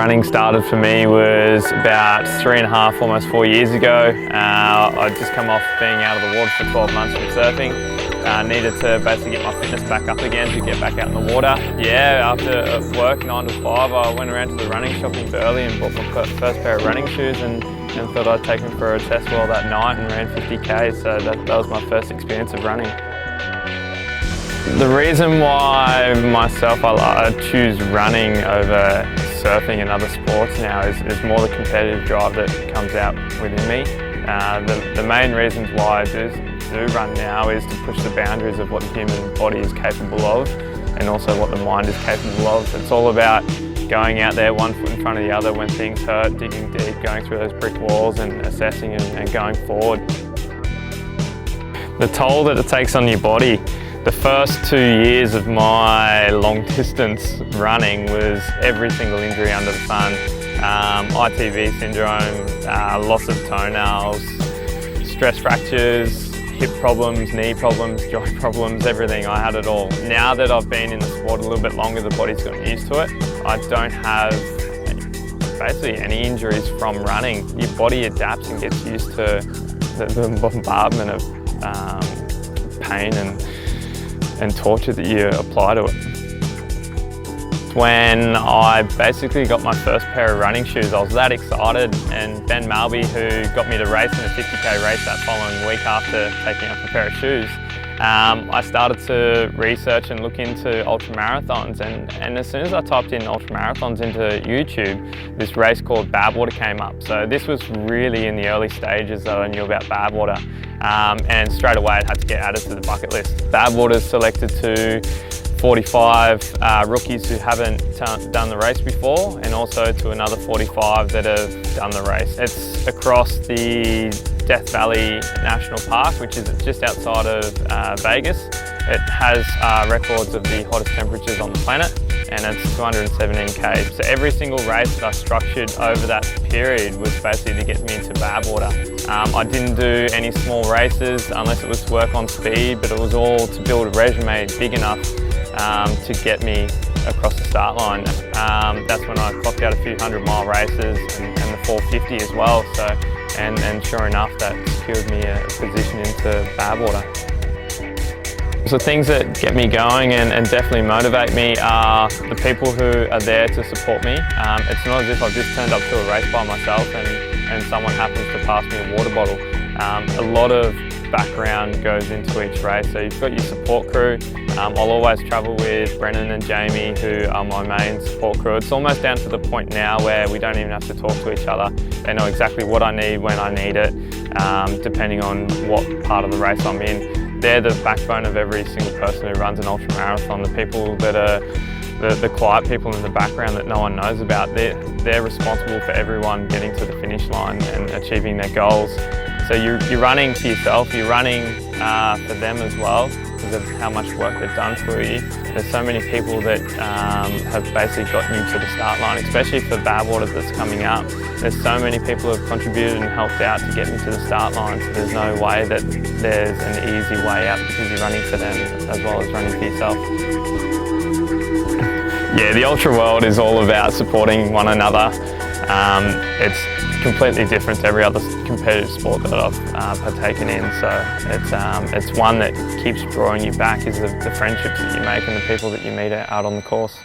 running started for me was about 3.5, almost 4 years ago. I'd just come off being out of the water for 12 months from surfing. Needed to basically get my fitness back up again to get back out in the water. Yeah, after work 9 to 5, I went around to the running shop in Burleigh and bought my first pair of running shoes and thought I'd take them for a test well that night and ran 50k, so that was my first experience of running. The reason why I choose running over surfing and other sports now is more the competitive drive that comes out within me. The main reasons why I do run now is to push the boundaries of what the human body is capable of and also what the mind is capable of. It's all about going out there 1 foot in front of the other when things hurt, digging deep, going through those brick walls and assessing and going forward. The toll that it takes on your body. The first 2 years of my long distance running was every single injury under the sun. ITV syndrome, loss of toenails, stress fractures, hip problems, knee problems, joint problems, everything. I had it all. Now that I've been in the sport a little bit longer, the body's gotten used to it. I don't have basically any injuries from running. Your body adapts and gets used to the bombardment of pain and torture that you apply to it. When I basically got my first pair of running shoes, I was that excited, and Ben Malby, who got me to race in a 50k race that following week after taking up a pair of shoes, I started to research and look into ultra marathons, and as soon as I typed in ultra marathons into YouTube, this race called Badwater came up. So this was really in the early stages that I knew about Badwater, and straight away it had to get added to the bucket list. Badwater's selected to 45 rookies who haven't done the race before, and also to another 45 that have done the race. It's across the Death Valley National Park, which is just outside of Vegas. It has records of the hottest temperatures on the planet, and it's 217k. So every single race that I structured over that period was basically to get me into Badwater. I didn't do any small races unless it was to work on speed, but it was all to build a resume big enough to get me across the start line. That's when I clocked out a few 100-mile races and the 450 as well. So, and sure enough, that secured me a position into Badwater. So things that get me going and definitely motivate me are the people who are there to support me. It's not as if I've just turned up to a race by myself and someone happens to pass me a water bottle. A lot of background goes into each race. So you've got your support crew. I'll always travel with Brennan and Jamie, who are my main support crew. It's almost down to the point now where we don't even have to talk to each other. They know exactly what I need, when I need it, depending on what part of the race I'm in. They're the backbone of every single person who runs an ultra marathon. The people that are the quiet people in the background that no one knows about. They're responsible for everyone getting to the finish line and achieving their goals. So you're running for yourself, you're running for them as well, because of how much work they've done for you. There's so many people that have basically gotten you to the start line, especially for Badwater that's coming up. There's so many people who have contributed and helped out to get me to the start line, so there's no way that there's an easy way out because you're running for them as well as running for yourself. Yeah, the ultra world is all about supporting one another. It's completely different to every other competitive sport that I've partaken in. So it's one that keeps drawing you back, is the friendships that you make and the people that you meet out on the course.